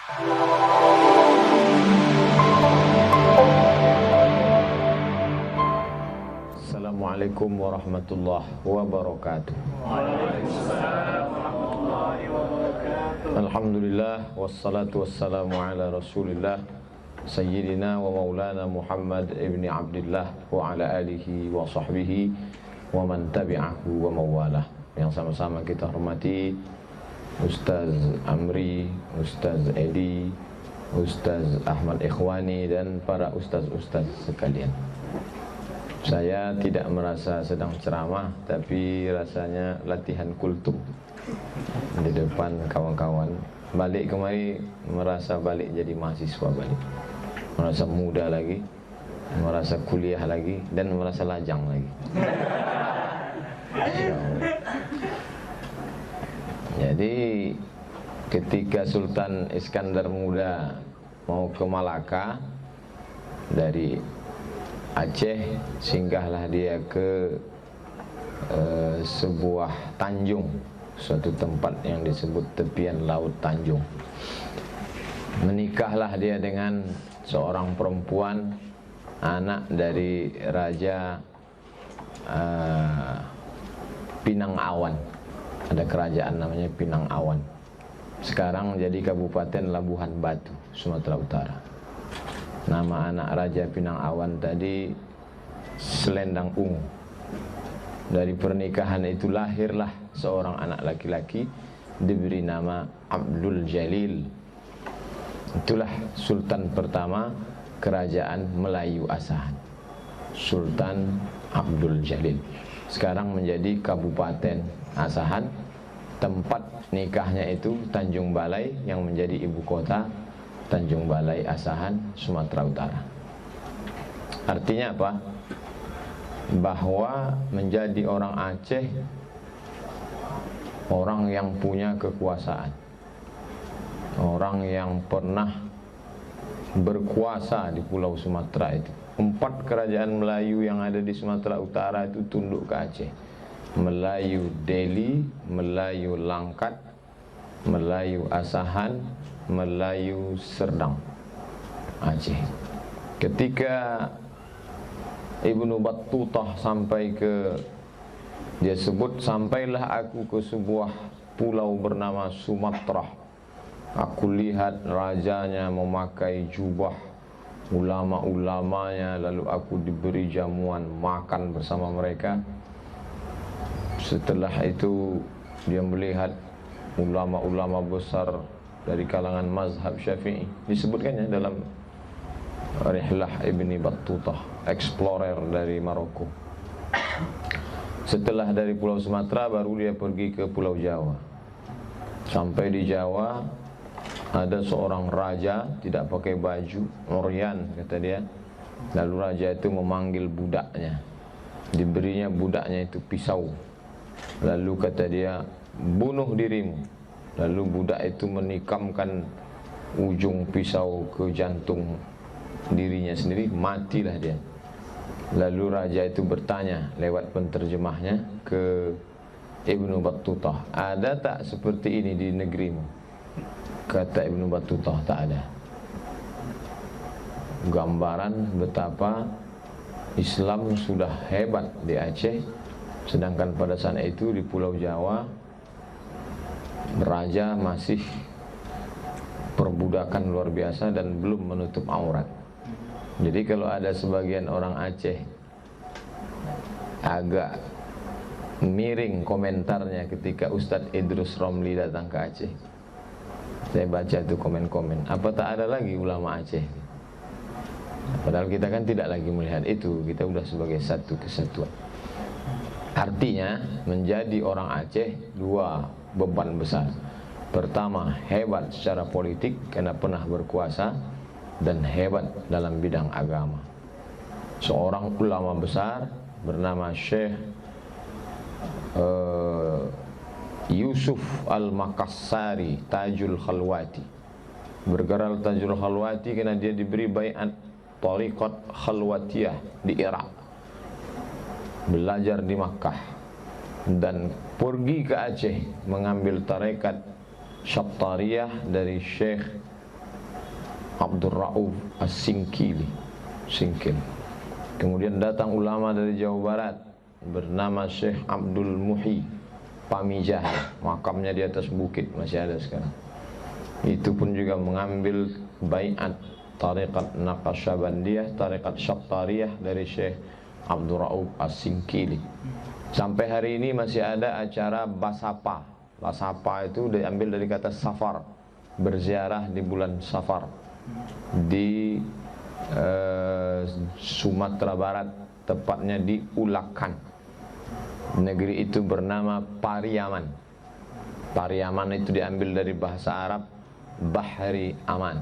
Assalamualaikum warahmatullahi wabarakatuh. Alhamdulillah wassalatu wassalamu ala Rasulillah Sayyidina wa maulana Muhammad ibni Abdullah wa ala alihi wa sahbihi wa man tabi'ahu wa mawalah. Yang sama-sama kita hormati Ustaz Amri, Ustaz Edi, Ustaz Ahmad Ikhwani dan para ustaz-ustaz sekalian. Saya tidak merasa sedang ceramah, tapi rasanya latihan kultum di depan kawan-kawan. Balik kemari merasa balik jadi mahasiswa balik, merasa muda lagi, merasa kuliah lagi, dan merasa lajang lagi. Jadi ketika Sultan Iskandar Muda mau ke Malaka dari Aceh, singgahlah dia ke sebuah tanjung, suatu tempat yang disebut tepian laut Tanjung. Menikahlah dia dengan seorang perempuan, anak dari Raja Pinang Awan. Ada kerajaan namanya Pinang Awan. Sekarang jadi Kabupaten Labuhan Batu, Sumatera Utara. Nama anak Raja Pinang Awan tadi Selendang Ungu. Dari pernikahan itu lahirlah seorang anak laki-laki diberi nama Abdul Jalil. Itulah sultan pertama kerajaan Melayu Asahan, Sultan Abdul Jalil. Sekarang menjadi Kabupaten Asahan. Tempat nikahnya itu Tanjung Balai yang menjadi ibu kota Tanjung Balai Asahan, Sumatera Utara. Artinya apa? Bahwa menjadi orang Aceh, orang yang punya kekuasaan, orang yang pernah berkuasa di Pulau Sumatera itu. 4 kerajaan Melayu yang ada di Sumatera Utara itu tunduk ke Aceh. Melayu Deli, Melayu Langkat, Melayu Asahan, Melayu Serdang, Aceh. Ketika Ibnu Battutah sampai ke, dia sebut, sampailah aku ke sebuah pulau bernama Sumatra. Aku lihat rajanya memakai jubah, ulama-ulamanya, lalu aku diberi jamuan makan bersama mereka. Setelah itu dia melihat ulama-ulama besar dari kalangan mazhab Syafi'i, disebutkannya dalam Rihlah Ibni Battutah, explorer dari Maroko. Setelah dari Pulau Sumatera baru dia pergi ke Pulau Jawa. Sampai di Jawa ada seorang raja tidak pakai baju, oryan kata dia. Lalu raja itu memanggil budaknya, diberinya budaknya itu pisau. Lalu kata dia, bunuh dirimu. Lalu budak itu menikamkan ujung pisau ke jantung dirinya sendiri, matilah dia. Lalu raja itu bertanya lewat penterjemahnya ke Ibnu Battutah, ada tak seperti ini di negerimu? Kata Ibnu Battutah, tak ada. Gambaran betapa Islam sudah hebat di Aceh, sedangkan pada saat itu di Pulau Jawa raja masih perbudakan luar biasa dan belum menutup aurat. Jadi kalau ada sebagian orang Aceh agak miring komentarnya ketika Ustadz Idrus Romli datang ke Aceh, saya baca itu komen-komen, apa tak ada lagi ulama Aceh? Padahal kita kan tidak lagi melihat itu, kita sudah sebagai satu kesatuan. Artinya menjadi orang Aceh 2 beban besar. Pertama, hebat secara politik karena pernah berkuasa, dan hebat dalam bidang agama. Seorang ulama besar bernama Syekh Yusuf Al-Makassari Tajul Khalwati. Bergerak Tajul Khalwati karena dia diberi baiat Tariqat Khalwatiyah di Irak, belajar di Makkah, dan pergi ke Aceh mengambil tarekat Syattariyah dari Syekh Abdul Rauf As-Singkili, Singkil. Kemudian datang ulama dari Jawa Barat bernama Syekh Abdul Muhi Pamijah, makamnya di atas bukit, masih ada sekarang. Itu pun juga mengambil baiat tariqat Naqsyabandiyah, tariqat Syattariyah dari Syekh Abdul Rauf As-Singkili. Sampai hari ini masih ada acara Basapa. Basapa itu diambil dari kata safar, berziarah di bulan Safar di Sumatera Barat, tepatnya di Ulakan. Negeri itu bernama Pariaman. Pariaman itu diambil dari bahasa Arab Bahri Aman,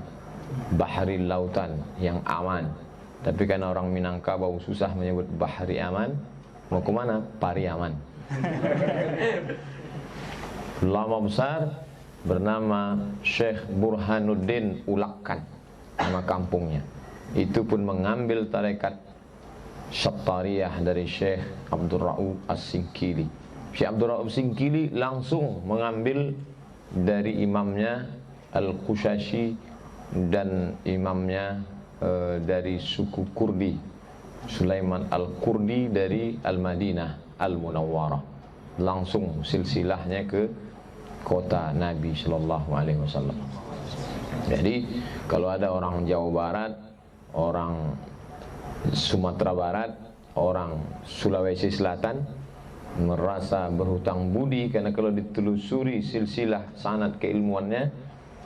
Bahri lautan yang aman. Tapi karena orang Minangkabau susah menyebut Bahri Aman, mau ke mana? Pariaman. Ulama besar bernama Syekh Burhanuddin Ulakan, nama kampungnya. Itu pun mengambil tarekat Syattariyah dari Syekh Abdul Rauf As-Singkili. Syekh Abdul Rauf As-Singkili langsung mengambil dari imamnya Al-Qushashi dan imamnya dari suku Kurdi, Sulaiman Al-Kurdi dari Al-Madinah Al-Munawwarah. Langsung silsilahnya ke kota Nabi Sallallahu Alaihi Wasallam. Jadi kalau ada orang Jawa Barat, orang Sumatera Barat, orang Sulawesi Selatan merasa berhutang budi, karena kalau ditelusuri silsilah sanad keilmuannya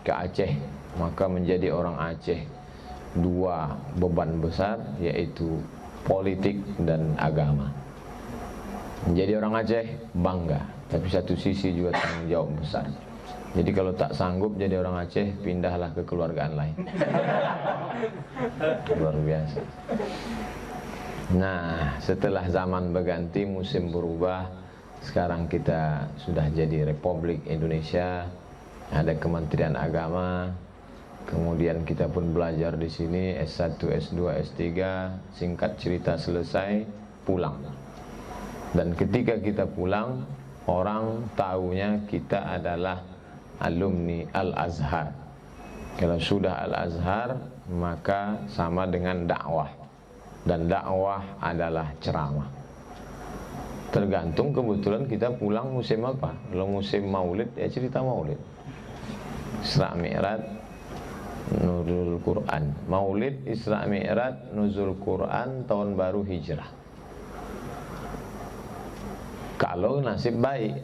ke Aceh, maka menjadi orang Aceh dua beban besar, yaitu politik dan agama. Menjadi orang Aceh bangga, tapi satu sisi juga tanggung jawab besar. Jadi kalau tak sanggup jadi orang Aceh, pindahlah ke keluargaan lain. Luar biasa. Nah, setelah zaman berganti, musim berubah, sekarang kita sudah jadi Republik Indonesia, ada Kementerian Agama. Kemudian kita pun belajar di sini S1, S2, S3, singkat cerita selesai, pulang. Dan ketika kita pulang, orang tahunya kita adalah alumni Al-Azhar. Kalau sudah Al-Azhar, maka sama dengan dakwah. Dan dakwah adalah ceramah. Tergantung kebetulan kita pulang musim apa. Kalau musim maulid, ya cerita maulid. Isra Mi'raj, Nuzul Quran. Maulid, Isra Mi'raj, Nuzul Quran, tahun baru hijrah. Kalau nasib baik.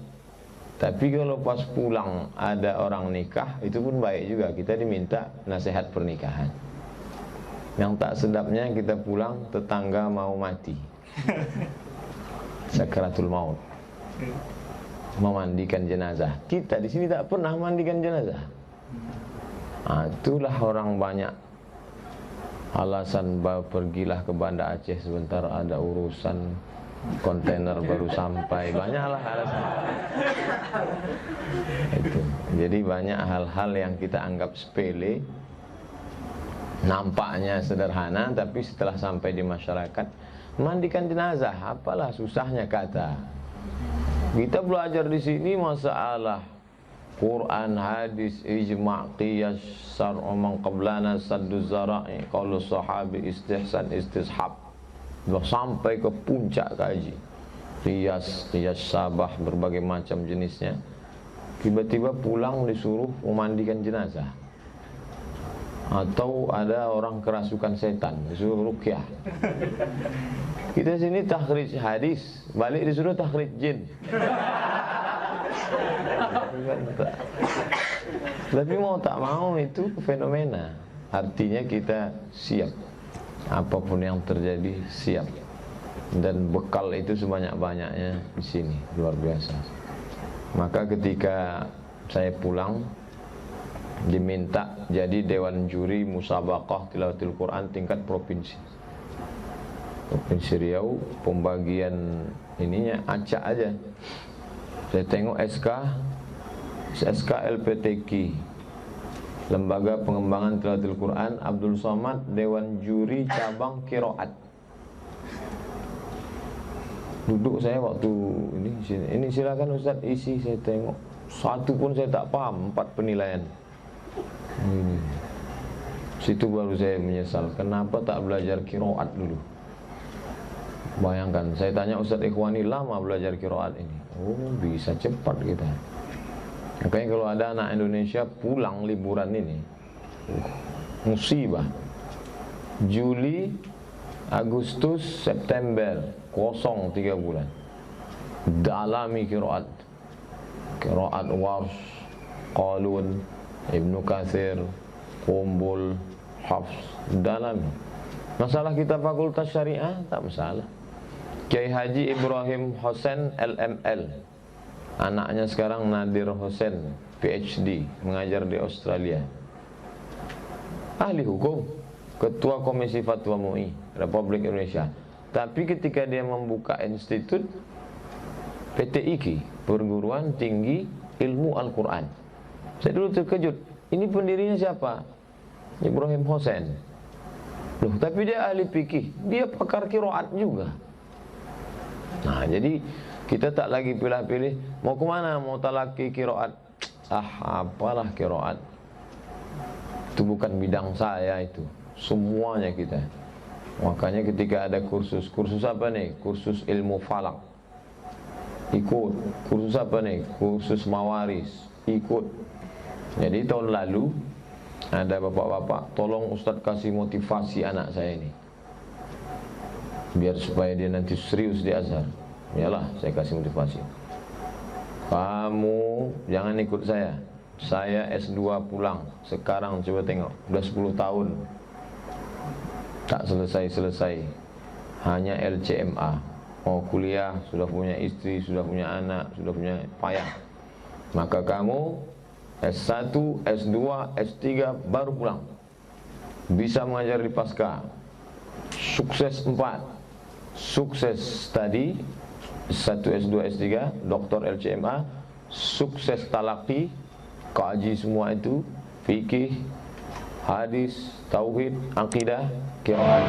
Tapi kalau pas pulang ada orang nikah, itu pun baik juga. Kita diminta nasihat pernikahan. Yang tak sedapnya kita pulang, tetangga mau mati, sakaratul maut, memandikan jenazah. Kita di sini tak pernah mandikan jenazah. Itulah orang banyak alasan, pergilah ke Banda Aceh sebentar, ada urusan, kontainer baru sampai, banyaklah alasan. Itu. Jadi banyak hal-hal yang kita anggap sepele, nampaknya sederhana, tapi setelah sampai di masyarakat, mandikan jenazah, apalah susahnya kata. Kita belajar di sini masalah Quran, hadis, ijma', qiyas, syar'u man qablana, saddu zara'i, qaulu sahabi, istihsan, istishab. Sampai ke puncak kaji, qiyas sabah, berbagai macam jenisnya. Tiba-tiba pulang disuruh memandikan jenazah. Atau ada orang kerasukan setan, disuruh ruqyah. Kita sini takhrij hadis, balik disuruh takhrij jin. Tapi mau tak mau itu fenomena. Artinya kita siap, apapun yang terjadi siap. Dan bekal itu sebanyak-banyaknya di sini, luar biasa. Maka ketika saya pulang, diminta jadi dewan juri musabaqah tilawatil Quran tingkat provinsi. Provinsi Riau, pembagian ininya acak aja. Saya tengok SK LPTQ, Lembaga Pengembangan Tilawatil Quran, Abdul Somad, Dewan Juri Cabang Qiraat. Duduk saya waktu ini silakan Ustaz isi, saya tengok satu pun saya tak paham, 4 penilaian. Situ baru saya menyesal, kenapa tak belajar qiraat dulu. Bayangkan, saya tanya Ustaz Ikhwani, lama belajar qiraat ini. Oh, bisa cepat kita. Makanya kalau ada anak Indonesia pulang liburan ini, musibah. Juli, Agustus, September, kosong 3 bulan. Dalami qiraat. Qiraat Warsh, Qalun, Ibnu Katsir, Qumbul, Hafs, dalami. Masalah kita fakultas syariah, tak masalah. Kiai Haji Ibrahim Hussein LML, anaknya sekarang Nadir Hussein PhD, mengajar di Australia, ahli hukum, Ketua Komisi Fatwa MUI Republik Indonesia. Tapi ketika dia membuka institut PTIQ, Perguruan Tinggi Ilmu Al-Quran, saya dulu terkejut, ini pendirinya siapa? Ibrahim Hussein. Loh, tapi dia ahli fikih, dia pakar qiraat juga. Nah, jadi kita tak lagi pilih-pilih mau kemana, mau talaki qiraat. Apalah qiraat, itu bukan bidang saya itu. Semuanya kita. Makanya ketika ada kursus apa nih? Kursus ilmu falak, ikut. Kursus apa nih? Kursus mawaris, ikut. Jadi tahun lalu ada bapak-bapak, tolong Ustadz kasih motivasi anak saya ini, biar supaya dia nanti serius di Azhar. Yalah, saya kasih motivasi. Kamu jangan ikut saya S2 pulang. Sekarang coba tengok, udah 10 tahun tak selesai-selesai, hanya LCMA. Mau kuliah, sudah punya istri, sudah punya anak, sudah punya payah. Maka kamu S1, S2, S3 baru pulang, bisa mengajar di Pasca. Sukses 4, sukses tadi S1, S2, S3, doktor LCMA, sukses talaki, kaji semua itu, fikih, hadis, tauhid, akidah, qiraat.